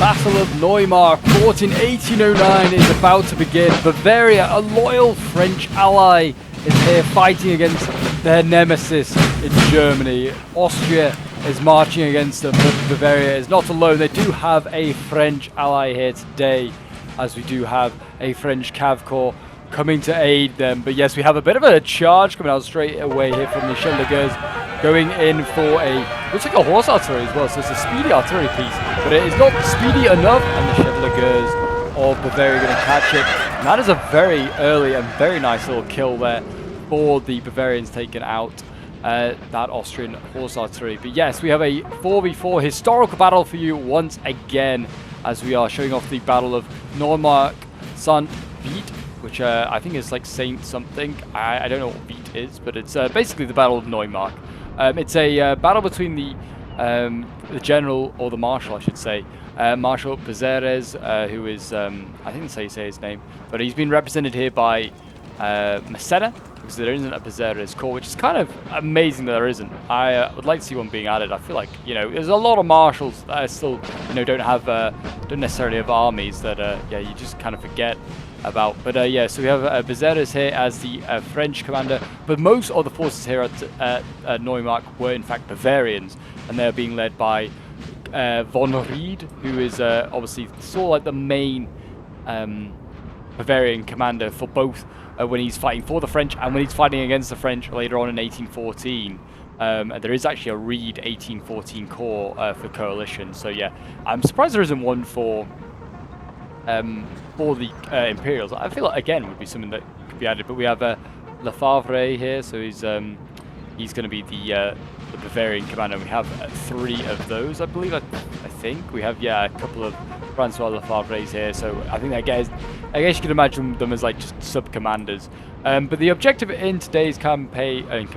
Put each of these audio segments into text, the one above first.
Battle of Neumarkt, fought in 1809, is about to begin. Bavaria, a loyal French ally, is here fighting against their nemesis in Germany. Austria is marching against them, but Bavaria is not alone. They do have a French ally here today, as we do have a French cav corps coming to aid them. But yes, we have a bit of a charge coming out straight away here from the Chevaliers, going in for a, looks like a horse artillery as well, so it's a speedy artillery piece, but it is not speedy enough, and the Chevaliers of Bavaria are going to catch it. And that is a very early and very nice little kill there for the Bavarians, taking out that Austrian horse artillery. But yes, we have a 4v4 historical battle for you once again, as we are showing off the Battle of Neumarkt, Sankt, Veit, which I think is like Saint something. I don't know what Veit is, but it's basically the Battle of Neumarkt. It's a battle between the general, or the marshal I should say, Marshal Bezeres, who is, I think that's how you say his name, but he's been represented here by Massena, because there isn't a Bezeres corps, which is kind of amazing that there isn't. I would like to see one being added. I feel like, you know, there's a lot of marshals that still, you know, don't necessarily have armies that, yeah, you just kind of forget about. But yeah, so we have Bezeres here as the French commander, but most of the forces here at Neumarkt were in fact Bavarians, and they're being led by von Ried, who is obviously sort of like the main Bavarian commander for both when he's fighting for the French and when he's fighting against the French later on in 1814. And there is actually a Ried 1814 corps for coalition. So yeah, I'm surprised there isn't one for the Imperials. I feel like, again, would be something that could be added. But we have Lefebvre here, so he's going to be the Bavarian commander. We have 3 of those, I believe. I think we have, yeah, a couple of Francois Lefebvre's here. So I think I guess you can imagine them as like just sub commanders. But the objective in today's campaign,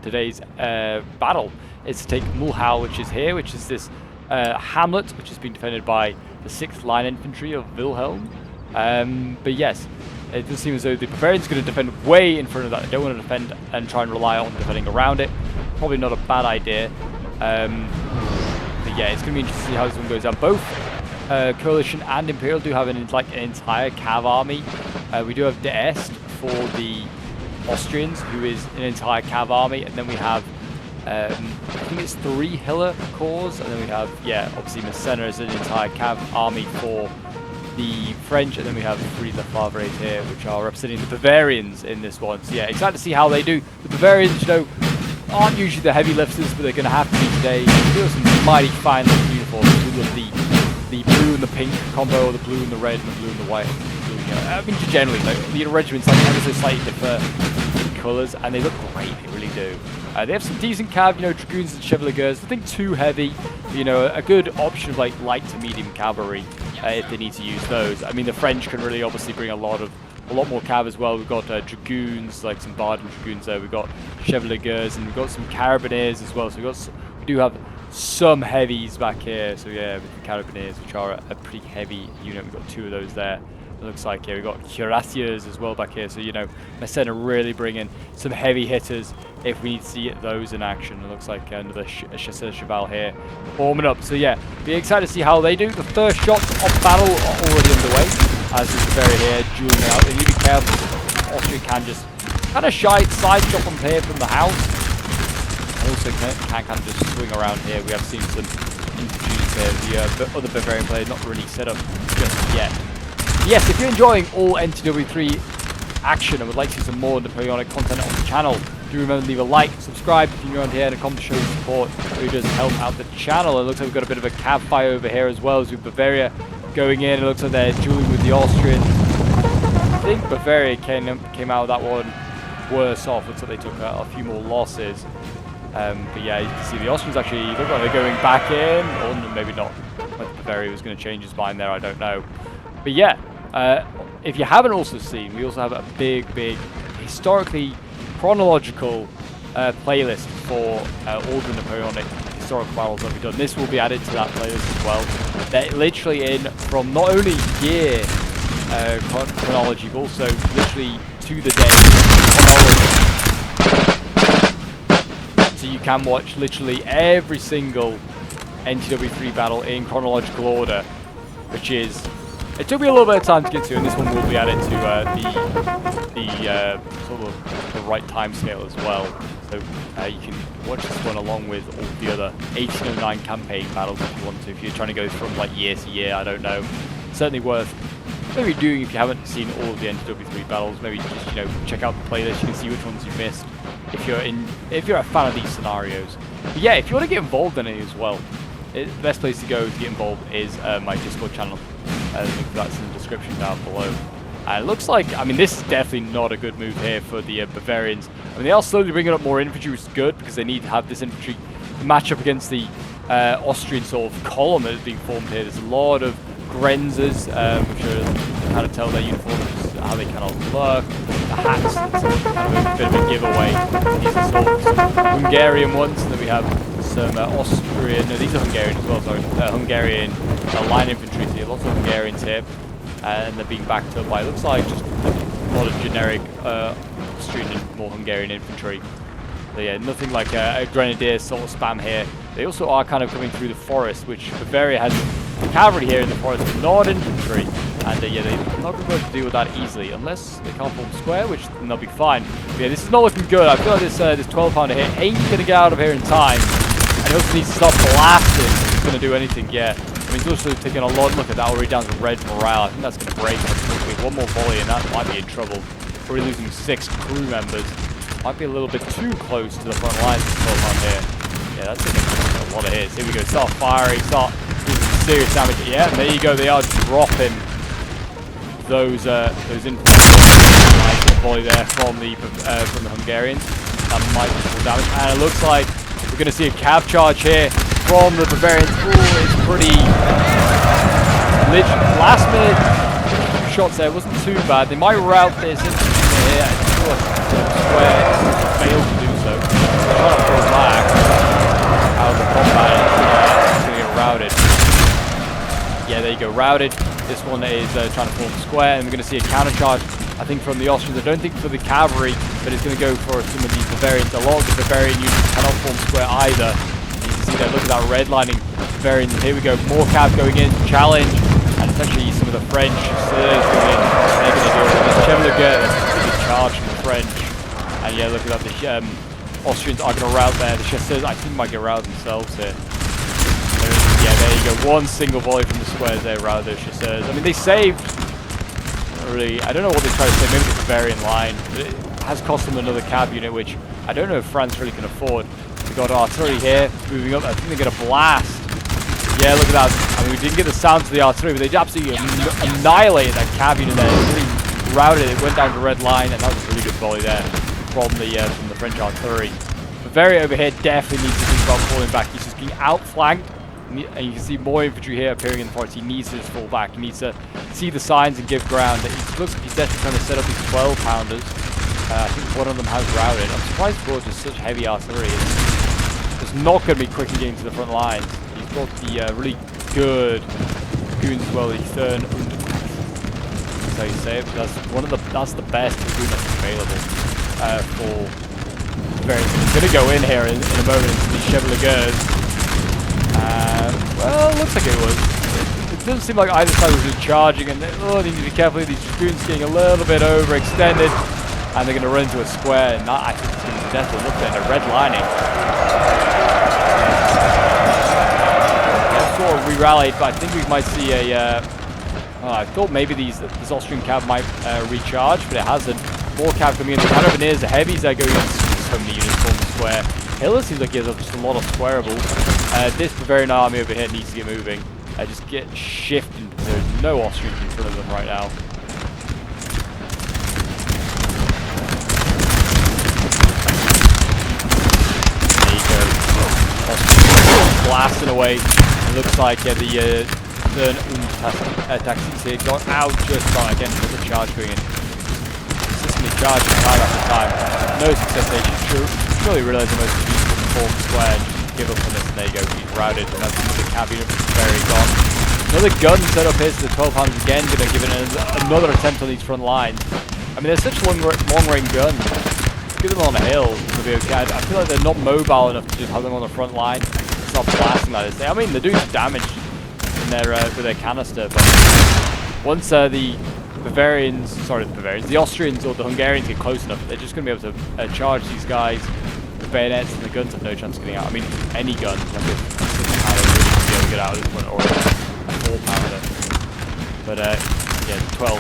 today's battle, is to take Mulhau, which is here, which is this hamlet, which has been defended by the 6th Line Infantry of Wilhelm. But yes, it does seem as though the Bavarians are going to defend way in front of that. They don't want to defend and try and rely on defending around it. Probably not a bad idea. But yeah, it's going to be interesting to see how this one goes down. Both Coalition and Imperial do have an entire cav army. We do have De Est for the Austrians, who is an entire cav army, and then we have I think it's 3 Hiller corps, and then we have, yeah, obviously Massena as an entire cav army for the French, and then we have 3 Lefebvres here, which are representing the Bavarians in this one. So yeah, excited to see how they do. The Bavarians, you know, aren't usually the heavy lifters, but they're going to have to be today. They have some mighty fine looking uniforms. We love the blue and the pink combo, or the blue and the red, and the blue and the white. Blue, you know, I mean, generally, like, the regiments like ever so slightly differ in colours, and they look great. They really do. They have some decent cav, you know, dragoons and chevaliers. Nothing too heavy, you know, a good option of like light to medium cavalry if they need to use those. I mean, the French can really obviously bring a lot more cav as well. We've got dragoons, like some Baden dragoons there. We've got chevaliers, and we've got some carabineers as well. So we do have some heavies back here. So yeah, with the carabineers, which are a pretty heavy unit. We've got 2 of those there. It looks like, yeah, we've got cuirassiers as well back here. So, you know, Massena really bringing some heavy hitters if we need to see those in action. It looks like another Chasseur Cheval here forming up. So, yeah, be excited to see how they do. The first shots of battle are already underway, as is Bavaria here, dueling out. They need to be careful. Austria can just kind of side shot from here from the house. And also can kind of just swing around here. We have seen some infantry here. The other Bavarian players not really set up just yet. Yes, if you're enjoying all NTW3 action and would like to see some more Napoleonic content on the channel, do remember to leave a like, subscribe if you're new around here, and a comment to show your support. It does help out the channel. It looks like we've got a bit of a cav fire over here as well, as with Bavaria going in. It looks like they're dueling with the Austrians. I think Bavaria came out of that one worse off. Looks like they took a few more losses. But yeah, you can see the Austrians actually look like they're going back in, or maybe not. Whether Bavaria was going to change his mind there, I don't know. But yeah, if you haven't also seen, we also have a big historically chronological playlist for all the Napoleonic historical battles that we've done. This will be added to that playlist as well. They're literally in from not only year chronology, but also literally to the day chronology. So you can watch literally every single NTW3 battle in chronological order, which is, it took me a little bit of time to get to, and this one will be added to the sort of the right time scale as well. So you can watch this one along with all the other 1809 campaign battles if you want to. If you're trying to go from like year to year, I don't know. Certainly worth maybe doing if you haven't seen all of the NTW3 battles. Maybe just check out the playlist. You can see which ones you missed if you're a fan of these scenarios. But yeah, if you want to get involved in it as well, the best place to go to get involved is my Discord channel. The link for that's in the description down below. And it looks like, I mean, this is definitely not a good move here for the Bavarians. I mean, they are slowly bringing up more infantry, which is good, because they need to have this infantry match up against the Austrian sort of column that is being formed here. There's a lot of Grenzers, which are kind of tell their uniforms how they kind of look. The hats, that's kind of a bit of a giveaway. These are sort of some Hungarian ones, and then we have some Austrian, no, these are Hungarian as well, sorry, Hungarian line infantry, so you have lots of Hungarians here, and they're being backed up by, it looks like, just a lot of generic Austrian and more Hungarian infantry. So yeah, nothing like a grenadier sort of spam here. They also are kind of coming through the forest, which Bavaria has cavalry here in the forest, but not infantry, and yeah, they're not going to be able to deal with that easily, unless they can't form square, which then they'll be fine. But yeah, this is not looking good. I feel like this 12-pounder here ain't going to get out of here in time. And he also needs to stop blasting if he's going to do anything yet. I mean, he's also taking a lot. Look at that, already down to red morale. I think that's going to break us quickly. One more volley and that might be in trouble. We're losing 6 crew members. Might be a little bit too close to the front lines of 12-pound here. Yeah, that's taking a lot of hits. Here we go, start firing, start doing some serious damage. Yeah, and there you go, they are dropping those infantry. Nice volley there from the Hungarians. That might be full damage. And it looks like we're going to see a cav charge here from the Bavarians. Ooh, it's pretty last minute shots there. Wasn't too bad. They might route this infantry here. Square failed to do so. They're trying to pull back out of the combat. It's going to get routed. Yeah, there you go, routed. This one is trying to form square, and we're going to see a counter charge, I think, from the Austrians. I don't think for the cavalry, but it's going to go for some of these Bavarians. A lot of the Bavarian units cannot form square either. You can see there, look at that redlining Bavarians. Here we go, more cav going in, challenge, and it's actually some of the French going in. They're going to do it. This Chevalier, that's a big charge from the French. And yeah, look at that, the Austrians are going to rout there. The chasseurs, I think, might get routed themselves here. Yeah, there you go. One single volley from the squares there, routed those chasseurs. I mean, they saved. Really, I don't know what they try to say. Maybe the Bavarian line. But it has cost them another cav unit, which I don't know if France really can afford. We got artillery here moving up. I think they're going to blast. Yeah, look at that. I mean, we didn't get the sounds of the artillery, but they absolutely annihilated that cav unit there. It really routed it. It went down the red line, and that was a really good volley there from the French artillery. Bavaria over here definitely needs to think about falling back. He's just being outflanked. And you can see more infantry here appearing in the forest. He needs to just fall back. He needs to see the signs and give ground. It looks like he's definitely trying to set up these 12-pounders. I think one of them has routed. I'm surprised he brought just such heavy artillery. It's not going to be quick in getting to the front lines. He's got the really good goons as well. The third, that's how you say it. That's the best goon that's available for Bavarians. He's going to go in here in a moment into these Chevaliers. Well, looks like it was. It doesn't seem like either side was just charging, and they need to be careful. These dragoons getting a little bit overextended, and they're going to run into a square, and that, I think, is going to be deathful. Look at a red lining. Yeah, sort of re-rallied, but I think we might see a... I thought maybe this Austrian cav might recharge, but it hasn't. More cav coming in. The Carabiniers, the heavies are going in. So many units form the square. Hiller seems like he has just a lot of squareables. This Bavarian army over here needs to get moving. Just get shifting. There's no Austrians in front of them right now. There you go. Austrians blasting away. It looks like the Thurn und Taxis here got out just by, again, another charge going in. Consistently charging time after time. No success there. Surely realised the most useful form square and just give up on this, and there you go, he's routed, and that's another cav unit very gone. Another gun set up here to the 12-pounders again, going to give it another attempt on these front lines. I mean, they're such long-range guns. Get them on a hill to be okay. I feel like they're not mobile enough to just have them on the front line. start blasting like this. I mean, they're doing some damage in their with their canister, but once the Austrians or the Hungarians get close enough, they're just going to be able to charge these guys. The bayonets and the guns have no chance of getting out. I mean, any gun, like a 6-pounder really should be able to get out at this point, or a 4-pounder. But yeah, 12,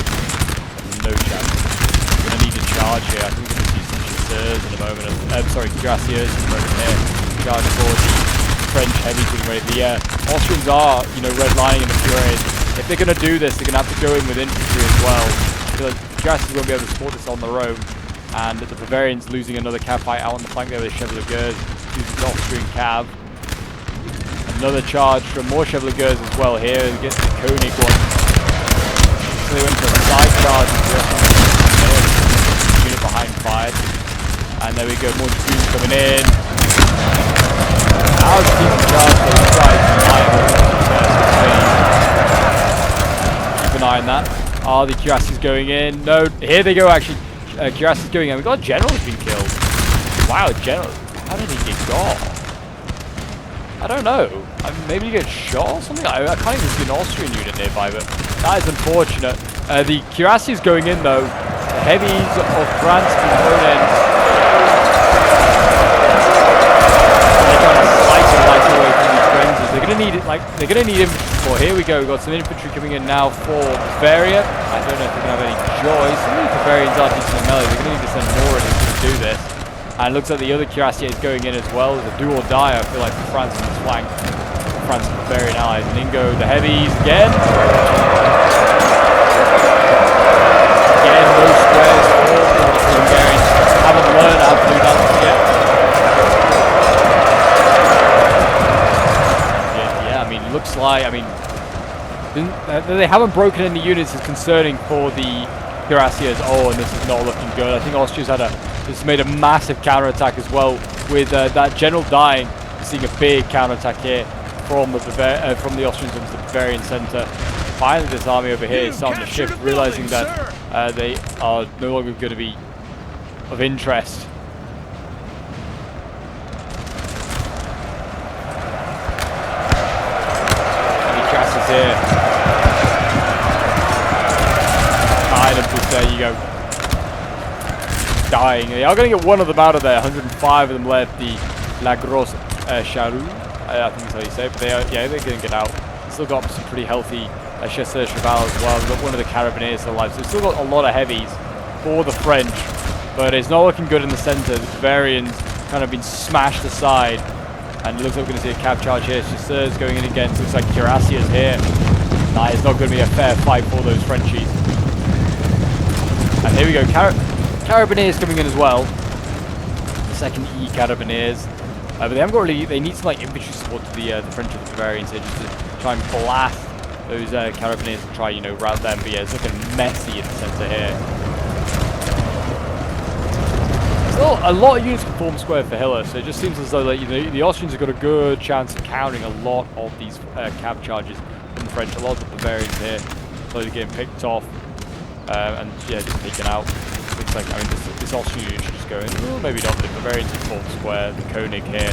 no chance. We're going to need to charge here. I think we're going to see some chasseurs in a moment. Cuirassiers in a moment here. Charge for the French heavies getting ready. The Austrians are, redlining in a few areas. If they're going to do this, they're going to have to go in with infantry as well. The Cuirassiers won't be able to support this on their own. And the Bavarians losing another cav fight out on the flank there with Chevalier Gueuze, using Austrian cav. Another charge from more Chevalier Gueuze as well here. They get the Koenig one. So they went for a side charge. Unit behind fired. And there we go, more dragoons coming in. Now it's keeping charge, so let's try keep an eye on that. Are the cuirassiers going in? No, here they go actually. Cuirassiers going in. We've got a general who's been killed. Wow, general. How did he get got? I don't know. Maybe he gets shot or something? I can't even see an Austrian unit nearby, but that is unfortunate. The cuirassiers going in though. The heavies of France components. They're trying to slice and light away from these frenzies. They're gonna need it, they're gonna need infantry support. Here we go. We've got some infantry coming in now for Bavaria. I don't know if they're gonna have any joy. Some of the Bavarians are decent melee. They're gonna need to send more in to do this. And it looks like the other cuirassier is going in as well. It's a do or die, I feel like, for France on this flank. France and Bavarian allies. And in go the heavies again. Again, no squares for the Hungarians. Haven't learned how to do that yet. Yeah, I mean, it looks like, they haven't broken any units is concerning for the cuirassiers. Oh, and this is not looking good. I think Austria's just made a massive counterattack as well with that general dying. We're seeing a big counterattack here from the Austrians into the Bavarian centre. Finally, this army over here is starting to shift, realising that they are no longer going to be of interest. Any cuirassiers here? There you go. Dying. They are going to get one of them out of there. 105 of them left. The La Grosse Charrue, I think that's how you say it. But they're going to get out. Still got some pretty healthy chasseurs cheval as well. We've got one of the carabiniers alive. So we've still got a lot of heavies for the French. But it's not looking good in the centre. The Bavarians kind of been smashed aside. And it looks like we're going to see a cav charge here. Chasseurs going in against. Looks like cuirassiers here. Nah, it's not going to be a fair fight for those Frenchies. And here we go, Carabiniers coming in as well. Second E Carabiniers. But they haven't got really, they need some infantry support to the French and the Bavarians here just to try and blast those Carabiniers and try, rout them. But yeah, it's looking messy in the centre here. Still, a lot of units can form square for Hiller, so it just seems as though the Austrians have got a good chance of countering a lot of these cav charges from the French. A lot of the Bavarians here slowly getting picked off. And yeah, just taken out. Looks like, this Austrian unit should just go in. Well, maybe not, but the Bavarians in form square. The Koenig here,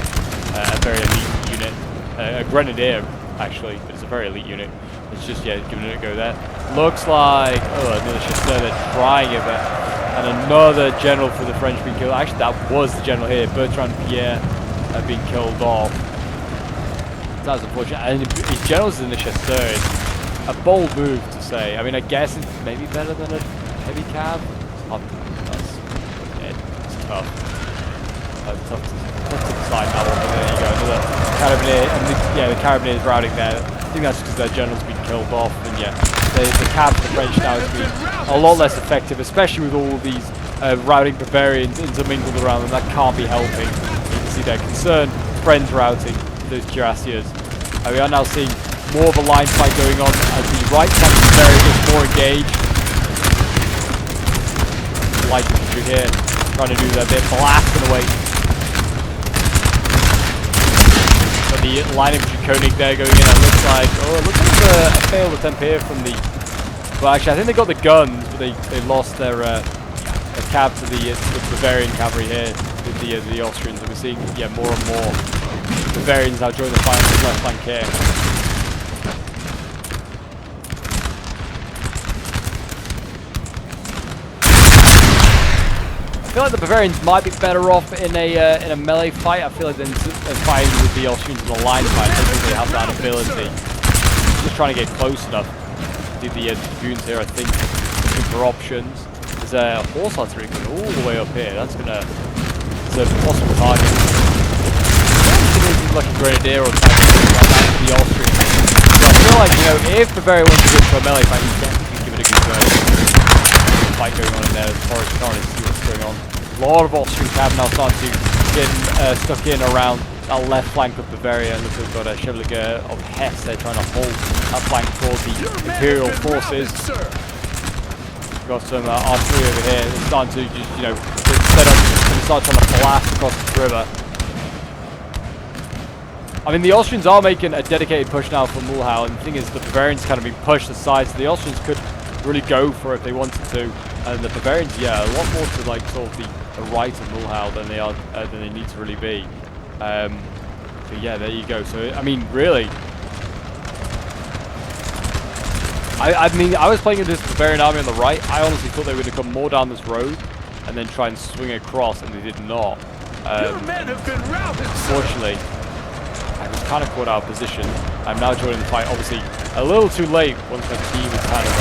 a very elite unit. A Grenadier, actually, but it's a very elite unit. It's just, giving it a go there. Looks like, another chasseur, they're trying it, but, and another general for the French being killed. Actually, that was the general here, Bertrand Pierre, being killed off. That's unfortunate. And his generals in the chasseur. A bold move to say. I guess it's maybe better than a heavy cav. It's tough. Tough to decide that one. But there you go, another carabinier. And the carabinier is routing there. I think that's because their general's been killed off. And the cav for the French now has been a lot less effective, especially with all these routing Bavarians intermingled around them. That can't be helping. You can see their concerned friends routing those cuirassiers. We are now seeing more of a line fight going on as the right flank of Bavaria gets more engaged. Light infantry here, trying to do that bit, blasting away. But the line infantry Koenig there going in, it looks like a failed attempt here from the... Well, actually, I think they got the guns, but they lost their cav to the Bavarian cavalry here with the Austrians. And we're seeing, more and more Bavarians now join the fight on the left flank here. I feel like the Bavarians might be better off in a melee fight. I feel like than fighting with the Austrians in a line fight. I don't think they have that ability. Just trying to get close enough. Do the dragoons here, I think, looking for options. There's a horse artillery going all the way up here. That's gonna. It's a possible target. Like a grenadier or something like that for the Austrians. So I feel like, you know, if Bavaria wants to go for a melee fight, you definitely give it a good go. Fight going on in there. The forest can't really see what's going on. A lot of Austrian cav now starting to get stuck in around that left flank of Bavaria. Look, we've got a Chevalier of Hesse. They're trying to hold that flank for the Imperial forces. We've got some artillery over here. They're starting to just, you know, set up and start trying to blast across the river. I mean, the Austrians are making a dedicated push now for Mulhouse, and the thing is, the Bavarians kind of being pushed aside, so the Austrians could really go for it if they wanted to, and the Bavarians, yeah, a lot more to like sort of the right of Mulhouse than they are than they need to really be. So yeah, there you go. So I mean, really, I mean, I was playing with this Bavarian army on the right. I honestly thought they would have come more down this road and then try and swing across, and they did not. Unfortunately, I was kind of caught out of position. I'm now joining the fight, obviously a little too late once my team was kind of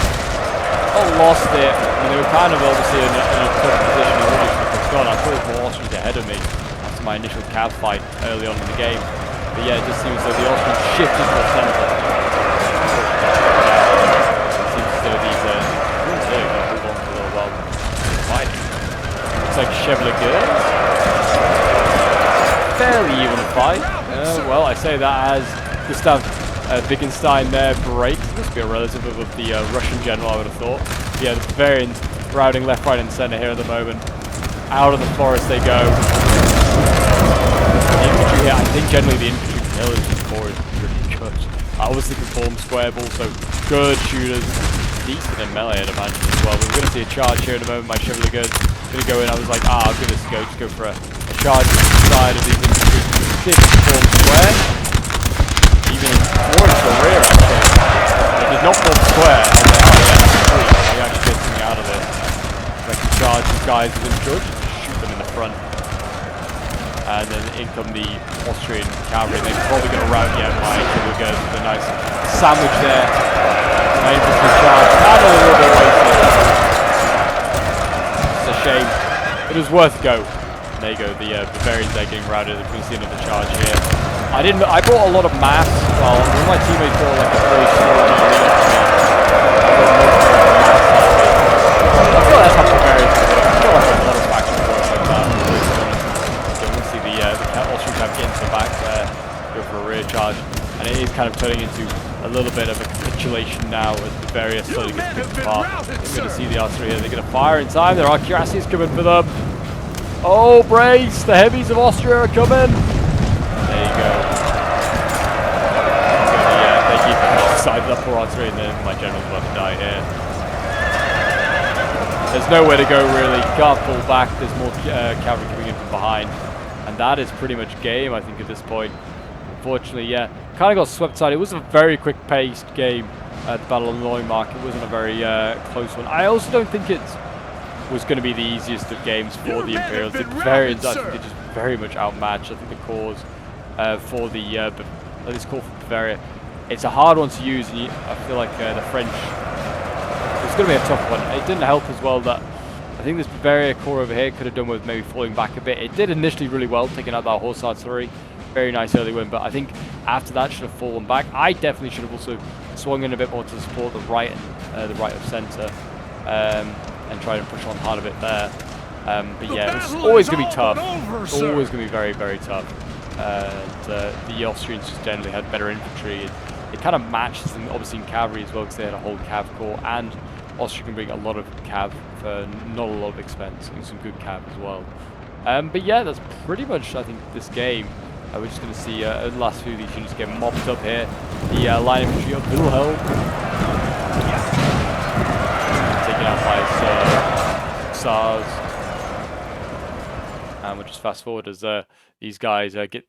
lost it. I mean, they were kind of obviously in a tough position already. God, I thought there was more Austrians ahead of me after my initial cav fight early on in the game. But yeah, it just seems that the Austrians shifted to the centre. It seems as though these are going to move on for a little while fighting. Looks like Chevalier. Fairly even fight. Well, I say that as Gustav Wittgenstein there breaks. This must be a relative of the Russian general, I would have thought. But yeah, the Bavarians routing left, right, and centre here at the moment. Out of the forest they go. The infantry here, I think generally the infantry military corps is pretty good. Obviously can form square, but also good shooters. Decent in melee, I'd imagine as well. But we're going to see a charge here in a moment. My Chevalier is going to go in. I was like, I'm going to just go for a charge side of these infantry. See if it's form square. Even more into the rear, actually. It did not form square. I was like, oh yeah, that's sweet. We actually get something out of it. I can charge these guys within George, shoot them in the front. And then in come the Austrian cavalry. They're probably going to rout yet my Chevalier with a nice sandwich there. My infantry charge. And a little bit wasted. It's a shame. It was worth a go. There you go, the Bavarians are getting routed. We can see another charge here. I brought a lot of mass. Well, one of my teammates brought like a very small elite army. I feel like that's how Bavarians do it. I feel like a lot of factions work like that. So we'll see the Austrian cav get into the back there, go for a rear charge. And it is kind of turning into a little bit of a capitulation now as Bavaria slowly gets picked apart. We're going to see the artillery here. They're going to fire in time. There are cuirassiers coming for them. Oh, brace! The heavies of Austria are coming! There you go. They keep side up for artillery, and then my general's about to die here. There's nowhere to go, really. You can't fall back. There's more cavalry coming in from behind. And that is pretty much game, I think, at this point. Unfortunately, yeah. Kind of got swept aside. It was a very quick-paced game at the Battle of Newmarkt. It wasn't a very close one. I also don't think it's was going to be the easiest of games for the Imperials. The Bavarians, I think they just very much outmatched. I think the cause for the this call for Bavaria, it's a hard one to use. And I feel like the French, it's going to be a tough one. It didn't help as well that I think this Bavaria corps over here could have done with maybe falling back a bit. It did initially really well, taking out that horse artillery. Very nice early win, but I think after that should have fallen back. I definitely should have also swung in a bit more to support the right of centre. And try and push on hard a bit there. But yeah, it's always going to be tough. Always going to be very, very tough. The Austrians just generally had better infantry. It kind of matched them, obviously, in cavalry as well, because they had a whole cav corps, and Austria can bring a lot of cav for not a lot of expense, and some good cav as well. But yeah, that's pretty much, I think, this game. We're just going to see the last few of these units get mopped up here. The line infantry of Wilhelm. Taken out by SARS. And we'll just fast forward as these guys get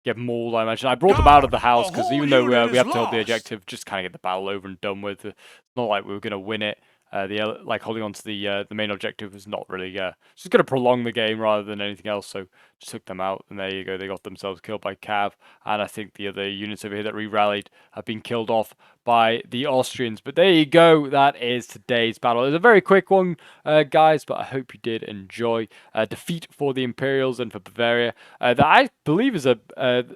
get mauled, I imagine. I brought them out of the house because even though we have to hold the lost. objective, just kind of get the battle over and done with. It's not like we were going to win it. Like holding on to the main objective was not really just going to prolong the game rather than anything else. So just took them out, and there you go. They got themselves killed by Cav, and I think the other units over here that re-rallied have been killed off by the Austrians. But there you go. That is today's battle. It was a very quick one, guys, but I hope you did enjoy. Defeat for the Imperials and for Bavaria. That I believe is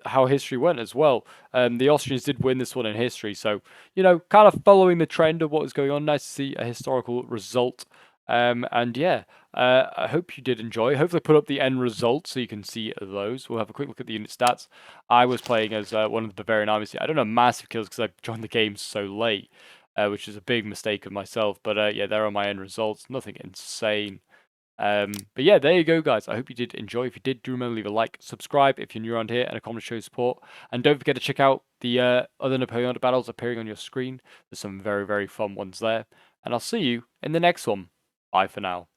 how history went as well. The Austrians did win this one in history, so kind of following the trend of what was going on. Nice to see a historical result. And yeah, I hope you did enjoy. Hopefully, put up the end result so you can see those. We'll have a quick look at the unit stats. I was playing as one of the Bavarian armies. I don't have massive kills because I joined the game so late, which is a big mistake of myself. But yeah, there are my end results. Nothing insane. But yeah, there you go, guys. I hope you did enjoy. If you did, do remember leave a like, subscribe if you're new around here, and a comment to show your support. And don't forget to check out the other Napoleon battles appearing on your screen. There's some very, very fun ones there. And I'll see you in the next one. Bye for now.